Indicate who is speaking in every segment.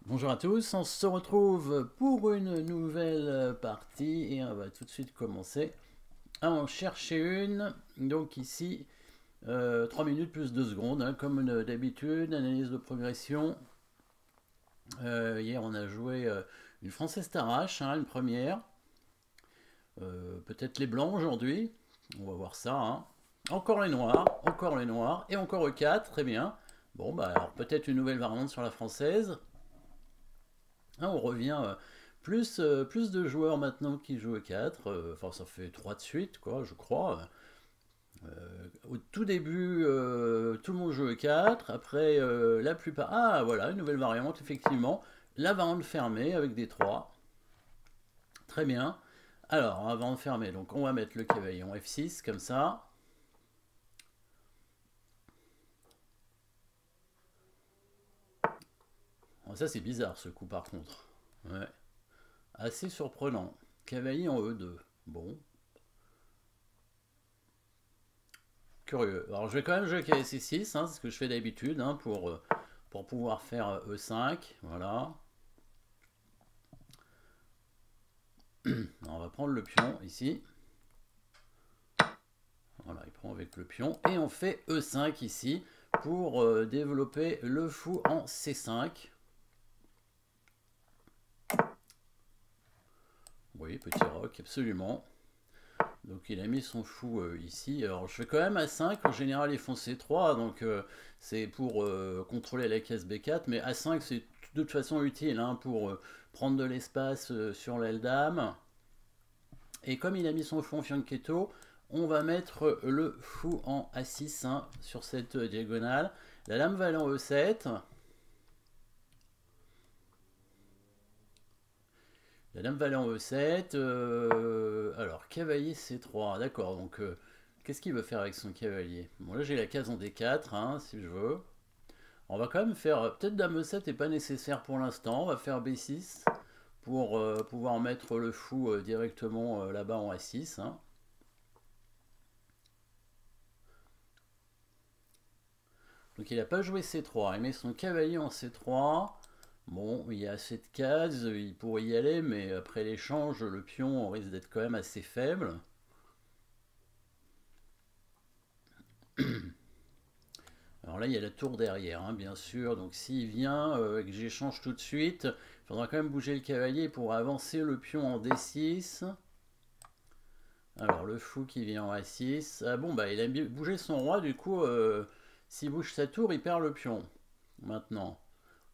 Speaker 1: Bonjour à tous, on se retrouve pour une nouvelle partie et on va tout de suite commencer à en chercher une. Donc ici, 3 minutes plus 2 secondes, hein, comme d'habitude, analyse de progression. Hier on a joué une Française Tarache, hein, une première. Peut-être les blancs aujourd'hui, on va voir ça. Hein. Encore les noirs et encore E4, très bien. Bon, bah alors peut-être une nouvelle variante sur la française. Hein, on revient plus de joueurs maintenant qui jouent 4. Enfin, ça fait 3 de suite, quoi, je crois. Au tout début, tout le monde jouait 4. Après, la plupart. Ah, voilà, une nouvelle variante, effectivement. La variante fermée avec des 3. Très bien. Alors, avant de fermer, donc on va mettre le cavalier en F6, comme ça. Oh, ça, c'est bizarre, ce coup, par contre. Ouais. Assez surprenant. Cavalier en E2. Bon, curieux. Alors je vais quand même jouer avec C6, hein, c'est ce que je fais d'habitude, hein, pour pouvoir faire E5. Voilà. Alors, on va prendre le pion ici. Voilà, il prend avec le pion. Et on fait E5 ici pour développer le fou en C5. Oui, petit roc, absolument. Donc il a mis son fou ici. Alors je fais quand même A5, en général ils font C3, donc c'est pour contrôler la case B4, mais A5 c'est de toute façon utile hein, pour prendre de l'espace sur l'aile dame. Et comme il a mis son fou en fianchetto, on va mettre le fou en A6 hein, sur cette diagonale. La dame va aller en E7. La dame va aller en E7. Alors, cavalier C3. D'accord, donc qu'est-ce qu'il veut faire avec son cavalier? Bon, là j'ai la case en D4, hein, si je veux. On va quand même faire. Peut-être dame E7 n'est pas nécessaire pour l'instant. On va faire B6 pour pouvoir mettre le fou directement là-bas en A6. Hein. Donc il n'a pas joué C3. Il met son cavalier en C3. Bon, il y a assez de cases, il pourrait y aller, mais après l'échange, le pion risque d'être quand même assez faible. Alors là, il y a la tour derrière, hein, bien sûr. Donc s'il vient et que j'échange tout de suite, il faudra quand même bouger le cavalier pour avancer le pion en D6. Alors le fou qui vient en A6. Ah bon, bah il a bougé son roi, du coup, s'il bouge sa tour, il perd le pion. Maintenant.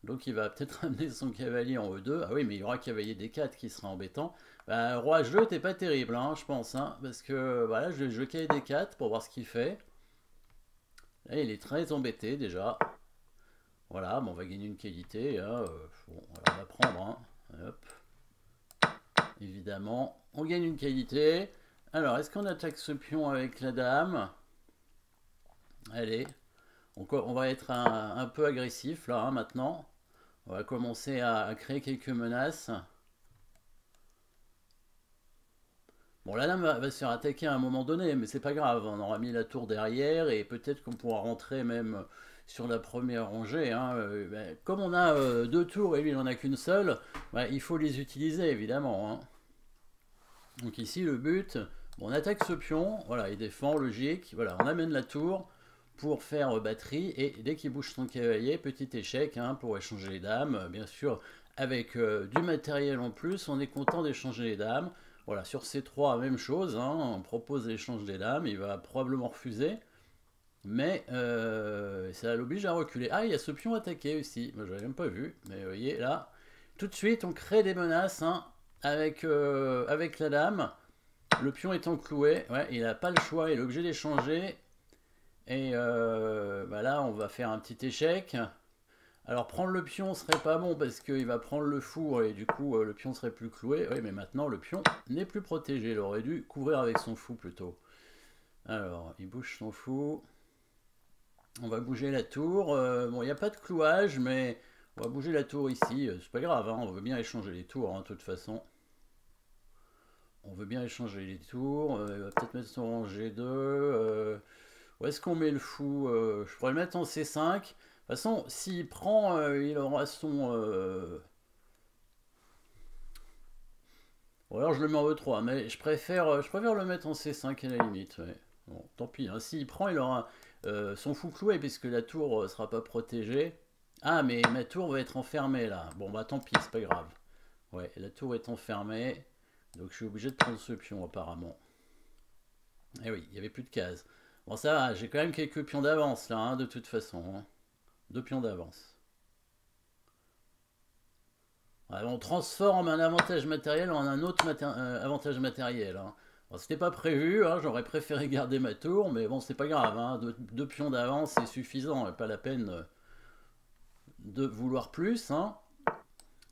Speaker 1: Donc il va peut-être amener son cavalier en E2. Ah oui, mais il y aura cavalier D4 qui sera embêtant. Bah, roi H2, t'es pas terrible, hein, je pense. Hein, parce que voilà, je vais jouer cavalier D4 pour voir ce qu'il fait. Là, il est très embêté déjà. Voilà, bon, on va gagner une qualité. Hein, bon, on va prendre. Hein, hop, évidemment, on gagne une qualité. Alors, est-ce qu'on attaque ce pion avec la dame? Allez, on va être un peu agressif là hein, maintenant. On va commencer à créer quelques menaces. Bon, la dame va se faire attaquer à un moment donné, mais c'est pas grave. On aura mis la tour derrière et peut-être qu'on pourra rentrer même sur la première rangée. Hein. Ben, comme on a deux tours et lui il n'en a qu'une seule, ben, il faut les utiliser évidemment. Hein. Donc ici le but, bon, on attaque ce pion, voilà, il défend, logique. Voilà, on amène la tour pour faire batterie et dès qu'il bouge son cavalier, petit échec hein, pour échanger les dames. Bien sûr, avec du matériel en plus, on est content d'échanger les dames. Voilà, sur ces trois, même chose, hein, on propose l'échange des dames, il va probablement refuser, mais ça l'oblige à reculer. Ah, il y a ce pion attaqué aussi, moi je l'avais même pas vu, mais vous voyez là, tout de suite on crée des menaces hein, avec la dame, le pion étant cloué, ouais, il n'a pas le choix, il est obligé d'échanger, et bah là on va faire un petit échec. Alors prendre le pion serait pas bon parce qu'il va prendre le four et du coup le pion serait plus cloué. Oui mais maintenant le pion n'est plus protégé. Il aurait dû couvrir avec son fou plutôt. Alors il bouge son fou. On va bouger la tour. Bon il n'y a pas de clouage mais on va bouger la tour ici. C'est pas grave, hein, on veut bien échanger les tours hein, de toute façon. On veut bien échanger les tours. Il va peut-être mettre son rang G2. Où est-ce qu'on met le fou Je pourrais le mettre en C5. façon, s'il prend, il aura son... Ou alors je le mets en E3, mais je préfère le mettre en C5 à la limite. Ouais. Bon, tant pis, hein. S'il prend, il aura son fou cloué, puisque la tour sera pas protégée. Ah, mais ma tour va être enfermée là. Bon, bah tant pis, c'est pas grave. Ouais, la tour est enfermée. Donc je suis obligé de prendre ce pion apparemment. Eh oui, il n'y avait plus de cases. Bon, ça va, j'ai quand même quelques pions d'avance là, hein, de toute façon, hein. Deux pions d'avance. Ouais, on transforme un avantage matériel en un autre avantage matériel, hein. Bon, c'était pas prévu, hein, j'aurais préféré garder ma tour, mais bon, c'est pas grave, hein, deux pions d'avance, c'est suffisant, pas la peine de vouloir plus, hein.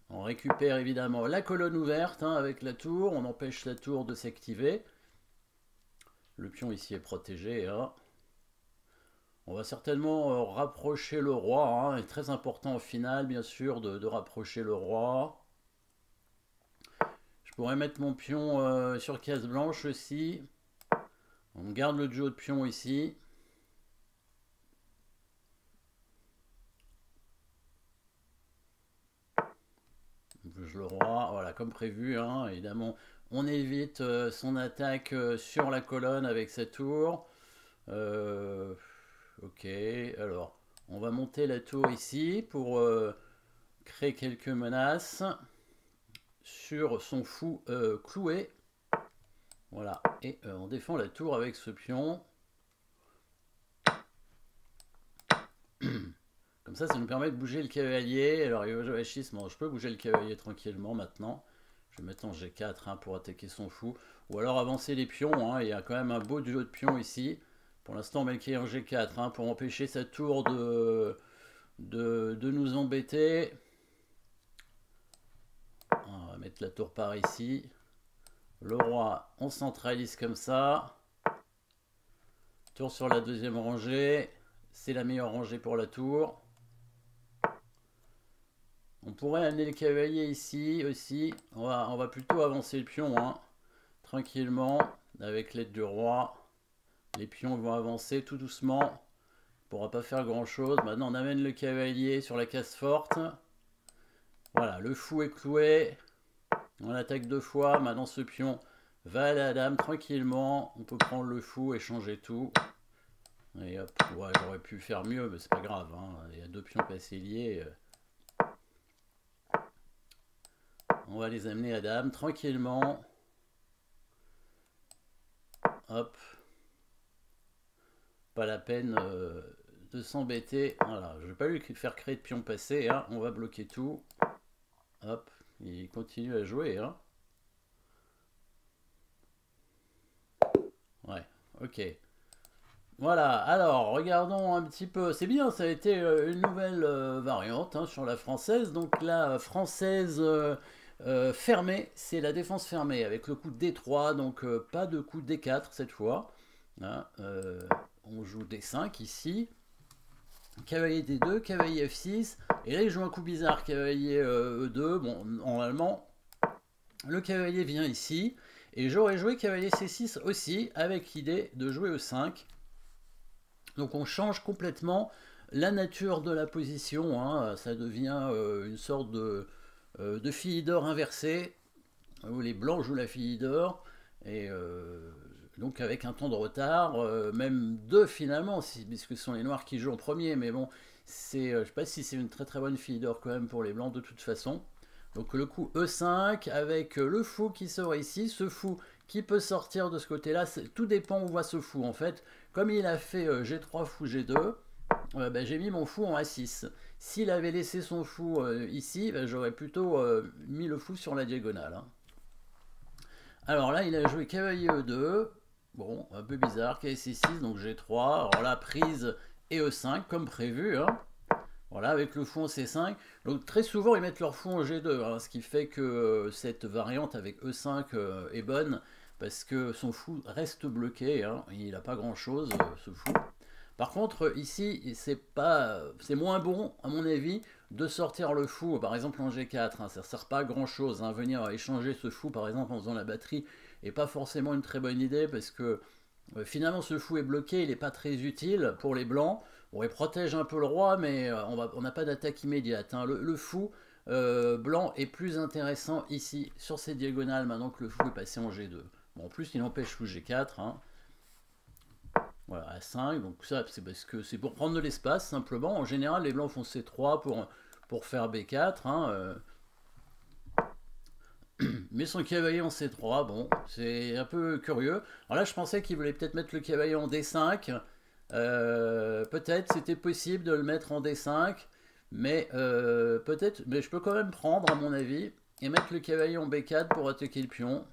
Speaker 1: On récupère évidemment la colonne ouverte, hein, avec la tour, on empêche la tour de s'activer. Le pion ici est protégé, hein. On va certainement rapprocher le roi, hein. Il est très important au final, bien sûr, de rapprocher le roi. Je pourrais mettre mon pion sur case blanche aussi. On garde le duo de pions ici. On bouge le roi, voilà, comme prévu, hein. Évidemment, on évite son attaque sur la colonne avec sa tour. Ok, alors, on va monter la tour ici pour créer quelques menaces sur son fou cloué. Voilà, et on défend la tour avec ce pion. Comme ça nous permet de bouger le cavalier. Alors, il va jouer H6, bon, je peux bouger le cavalier tranquillement maintenant. Je vais mettre en G4, hein, pour attaquer son fou. Ou alors avancer les pions, hein. Il y a quand même un beau duo de pions ici. Pour l'instant, on met le cavalier en G4, hein, pour empêcher sa tour de nous embêter. On va mettre la tour par ici. Le roi, on centralise comme ça. Tour sur la deuxième rangée. C'est la meilleure rangée pour la tour. On pourrait amener le cavalier ici aussi. On va plutôt avancer le pion, hein, tranquillement, avec l'aide du roi. Les pions vont avancer tout doucement. On ne pourra pas faire grand chose. Maintenant, on amène le cavalier sur la case forte. Voilà, le fou est cloué. On attaque deux fois. Maintenant, ce pion va à la dame tranquillement. On peut prendre le fou et changer tout. Et hop, ouais, j'aurais pu faire mieux, mais c'est pas grave, hein. Il y a deux pions passés liés. On va les amener à dame tranquillement. Hop. Pas la peine de s'embêter. Voilà, je ne vais pas lui faire créer de pions passés, hein. On va bloquer tout. Hop, il continue à jouer, hein. Ouais, ok. Voilà, alors regardons un petit peu. C'est bien, ça a été une nouvelle variante, hein, sur la française. Donc la française fermée, c'est la défense fermée avec le coup D3, donc pas de coup D4 cette fois, hein. On joue D5 ici. Cavalier D2, cavalier F6. Et là, il joue un coup bizarre, cavalier E2. Bon, normalement, le cavalier vient ici. Et j'aurais joué cavalier C6 aussi, avec l'idée de jouer E5. Donc on change complètement la nature de la position, hein. Ça devient une sorte de fille d'or inversée, où les blancs jouent la fille d'or. Et donc avec un temps de retard, même deux finalement, puisque ce sont les noirs qui jouent en premier, mais bon, je ne sais pas si c'est une très très bonne fille d'or quand même pour les blancs de toute façon. Donc le coup E5 avec le fou qui sort ici, ce fou qui peut sortir de ce côté-là, tout dépend où va ce fou en fait. Comme il a fait G3 fou G2, ben, j'ai mis mon fou en A6. S'il avait laissé son fou ici, ben, j'aurais plutôt mis le fou sur la diagonale, hein. Alors là, il a joué cavalier E2. Bon, un peu bizarre, cavalier C6, donc G3. Alors là, prise et E5, comme prévu, hein. Voilà, avec le fou en C5. Donc très souvent, ils mettent leur fou en G2, hein, ce qui fait que cette variante avec E5 est bonne, parce que son fou reste bloqué, hein. Il n'a pas grand-chose, ce fou. Par contre, ici, c'est moins bon, à mon avis, de sortir le fou, par exemple en G4, hein. Ça ne sert pas à grand-chose, hein. Venir échanger ce fou, par exemple, en faisant la batterie, n'est pas forcément une très bonne idée, parce que finalement, ce fou est bloqué, il n'est pas très utile pour les blancs. Bon, il protège un peu le roi, mais on n'a pas d'attaque immédiate, hein. Le fou blanc est plus intéressant ici, sur ces diagonales, maintenant que le fou est passé en G2. Bon, en plus, il empêche fou G4, hein. Voilà, à 5, donc ça, c'est parce que c'est pour prendre de l'espace, simplement. En général, les blancs font C3 pour faire B4, hein. Mais son cavalier en C3, bon, c'est un peu curieux. Alors là, je pensais qu'il voulait peut-être mettre le cavalier en D5. Peut-être c'était possible de le mettre en D5, mais peut-être, mais je peux quand même prendre, à mon avis, et mettre le cavalier en B4 pour attaquer le pion.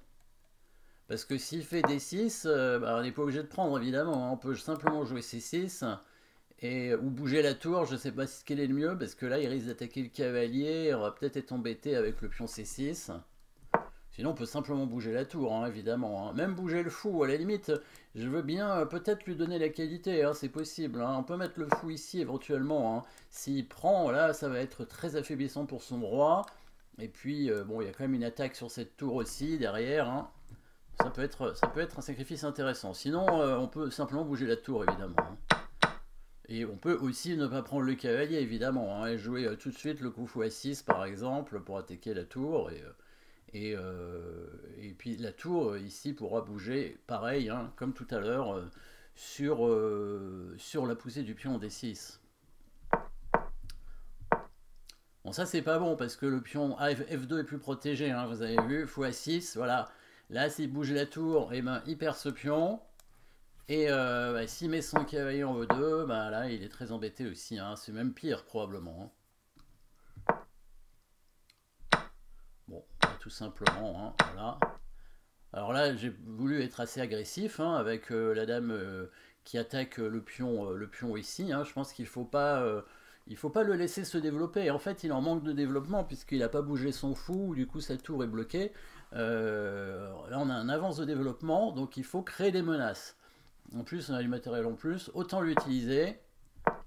Speaker 1: Parce que s'il fait D6, bah, on n'est pas obligé de prendre, évidemment, hein. On peut simplement jouer C6 ou bouger la tour. Je ne sais pas ce quel est le mieux, parce que là, il risque d'attaquer le cavalier. On va peut-être être embêté avec le pion C6. Sinon, on peut simplement bouger la tour, hein, évidemment, hein. Même bouger le fou, à la limite, je veux bien peut-être lui donner la qualité, hein, c'est possible, hein. On peut mettre le fou ici, éventuellement, hein. S'il prend, là, ça va être très affaiblissant pour son roi. Et puis, bon, il y a quand même une attaque sur cette tour aussi, derrière, hein. Ça peut être un sacrifice intéressant. Sinon, on peut simplement bouger la tour, évidemment, hein. Et on peut aussi ne pas prendre le cavalier, évidemment, hein, et jouer tout de suite le coup fou A6, par exemple, pour attaquer la tour. Et puis la tour ici pourra bouger pareil, hein, comme tout à l'heure, sur la poussée du pion D6. Bon, ça c'est pas bon parce que le pion F2 est plus protégé, hein, vous avez vu, fou A6, voilà. Là, s'il bouge la tour, et ben, il perd ce pion. Et bah, s'il met son cavalier en E2, bah, là il est très embêté aussi, hein, c'est même pire probablement, hein. Bon, tout simplement, hein, voilà. Alors là, j'ai voulu être assez agressif, hein, avec la dame qui attaque le pion ici, hein. Je pense qu'il faut pas le laisser se développer. En fait, il en manque de développement puisqu'il n'a pas bougé son fou, du coup sa tour est bloquée. Là, on a un avance de développement, donc il faut créer des menaces. En plus, on a du matériel en plus, autant l'utiliser.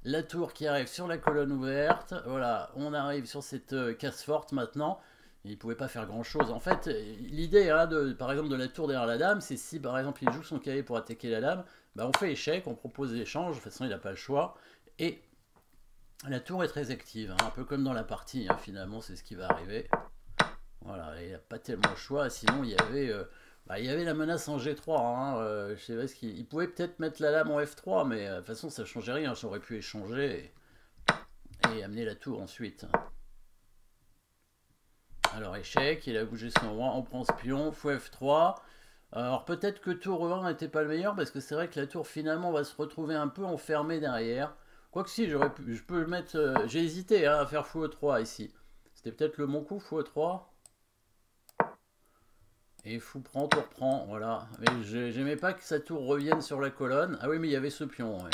Speaker 1: La tour qui arrive sur la colonne ouverte, voilà, on arrive sur cette case forte maintenant. Il ne pouvait pas faire grand chose. En fait, l'idée, hein, par exemple, de la tour derrière la dame, c'est si par exemple il joue son cavalier pour attaquer la dame, bah, on fait échec, on propose l'échange, de toute façon il n'a pas le choix. Et la tour est très active, hein, un peu comme dans la partie, hein, finalement, c'est ce qui va arriver. Voilà, il n'a pas tellement le choix, sinon il y avait la menace en G3, hein, je sais pas ce il pouvait peut-être mettre la lame en F3, mais de toute façon ça ne changeait rien, j'aurais pu échanger et amener la tour ensuite. Alors échec, il a bougé son roi, on prend ce pion, fou F3. Alors peut-être que tour E1 n'était pas le meilleur, parce que c'est vrai que la tour finalement va se retrouver un peu enfermée derrière. Quoique si, je peux le mettre... j'ai hésité, hein, à faire fou E3 ici. C'était peut-être le bon coup, fou E3. Et fou prend, tour prend, voilà. Mais j'aimais pas que sa tour revienne sur la colonne. Ah oui, mais il y avait ce pion, ouais.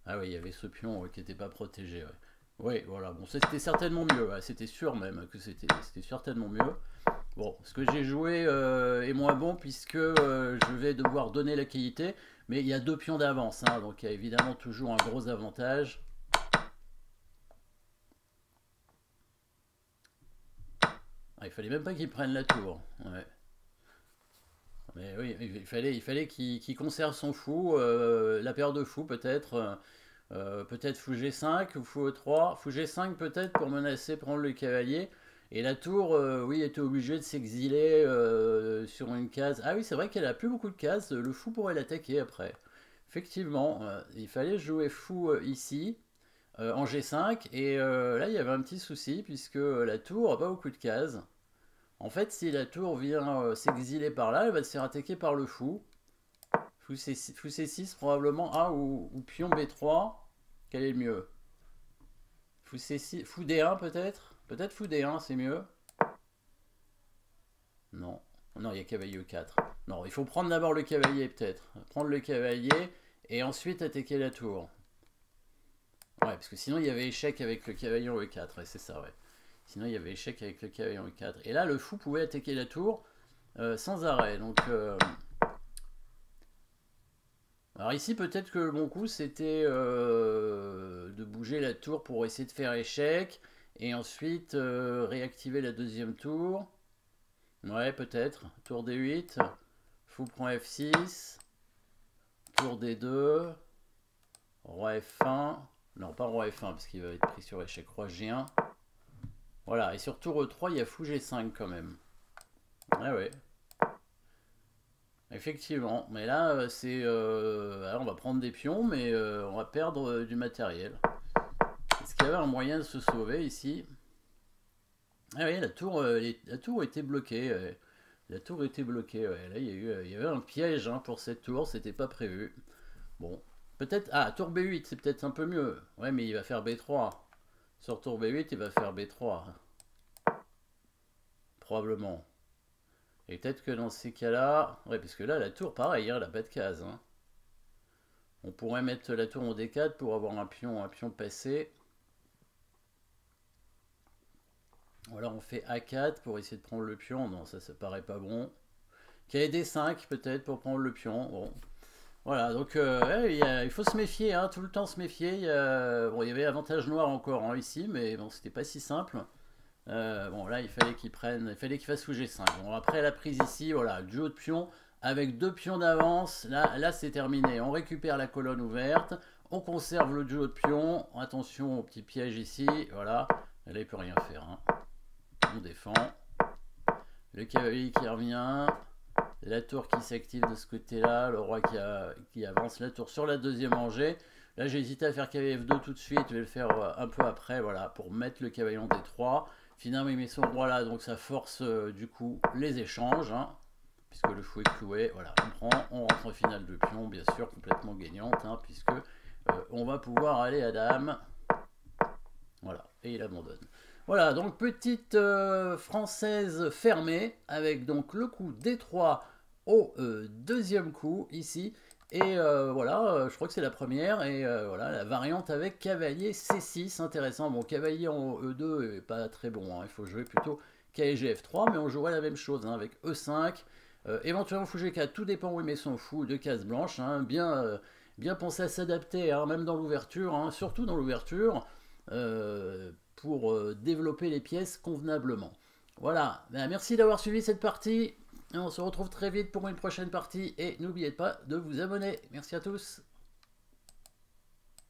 Speaker 1: Ah oui, il y avait ce pion qui n'était pas protégé, ouais. Oui, voilà. Bon, c'était certainement mieux, ouais. C'était sûr même que c'était certainement mieux. Bon, ce que j'ai joué est moins bon puisque je vais devoir donner la qualité. Mais il y a deux pions d'avance, hein, donc il y a évidemment toujours un gros avantage. Ah, il fallait même pas qu'il prenne la tour. Ouais. Mais oui, il fallait qu'il conserve son fou, la paire de fous peut-être. Peut-être fou G5 ou fou E3. Fou G5 peut-être pour menacer prendre le cavalier. Et la tour, oui, était obligée de s'exiler sur une case. Ah oui, c'est vrai qu'elle a plus beaucoup de cases. Le fou pourrait l'attaquer après. Effectivement, il fallait jouer fou ici, en G5. Et là, il y avait un petit souci puisque la tour n'a pas beaucoup de cases. En fait, si la tour vient s'exiler par là, elle va se faire attaquer par le fou. Fou C6 probablement. Ah, ou pion B3. Quel est le mieux? Fou C6, fou D1 peut-être? Peut-être fou D1, c'est mieux. Non. Non, il y a cavalier E4. Non, il faut prendre d'abord le cavalier peut-être. Prendre le cavalier et ensuite attaquer la tour. Ouais, parce que sinon il y avait échec avec le cavalier en E4. Ouais, c'est ça, ouais. Sinon il y avait échec avec le cavalier en E4. Et là, le fou pouvait attaquer la tour sans arrêt. Donc... alors ici, peut-être que le bon coup, c'était de bouger la tour pour essayer de faire échec, et ensuite réactiver la deuxième tour. Ouais, peut-être. Tour D8, fou prend F6, tour D2, roi F1, Non, pas roi F1, parce qu'il va être pris sur échec. Roi G1. Voilà, et sur tour E3, il y a fou G5 quand même. Ouais, ouais. Effectivement, mais là, c'est... alors, on va prendre des pions, mais on va perdre du matériel. Est-ce qu'il y avait un moyen de se sauver ici? Ah oui, la tour était bloquée. Ouais. La tour était bloquée, ouais. Là, il y avait un piège hein, pour cette tour, c'était pas prévu. Bon, peut-être... Ah, tour B8, c'est peut-être un peu mieux. Ouais, mais il va faire B3. Sur tour B8, il va faire B3. Probablement. Et peut-être que dans ces cas-là... Ouais, parce que là, la tour, pareil, hein, elle n'a pas de case. Hein. On pourrait mettre la tour en D4 pour avoir un pion passé. Ou alors on fait A4 pour essayer de prendre le pion. Non, ça paraît pas bon. D5 peut-être pour prendre le pion. Bon. Voilà, donc ouais, il faut se méfier, hein, tout le temps se méfier. Bon, il y avait avantage noir encore hein, ici, mais bon, c'était pas si simple. Bon, là, il fallait qu'il prenne, il fallait qu'il fasse fou G5. Bon, après la prise ici, voilà, duo de pions avec 2 pions d'avance. Là c'est terminé. On récupère la colonne ouverte, on conserve le duo de pions. Attention au petit piège ici, voilà. Là, il peut rien faire. Hein. On défend. Le cavalier qui revient. La tour qui s'active de ce côté-là. Le roi qui avance la tour sur la deuxième rangée. Là, j'ai hésité à faire cavalier F2 tout de suite. Je vais le faire un peu après, voilà, pour mettre le cavalier en D3. Finalement, il met son roi là, donc ça force du coup les échanges. Hein, puisque le fou est cloué. Voilà, on prend, on rentre en finale de pion, bien sûr, complètement gagnante, hein, puisque on va pouvoir aller à dame. Voilà, et il abandonne. Voilà, donc petite française fermée, avec donc le coup D3 au deuxième coup, ici. Et voilà, je crois que c'est la première. Et voilà, la variante avec cavalier C6, intéressant. Bon, cavalier en E2 est pas très bon, hein, il faut jouer plutôt cavalier F3, mais on jouera la même chose, hein, avec E5. Éventuellement fou G4, tout dépend où il met son fou, de cases blanches. Hein, bien penser à s'adapter, hein, même dans l'ouverture, hein, surtout dans l'ouverture. Pour développer les pièces convenablement. Voilà, ben, merci d'avoir suivi cette partie. Et on se retrouve très vite pour une prochaine partie. Et n'oubliez pas de vous abonner. Merci à tous.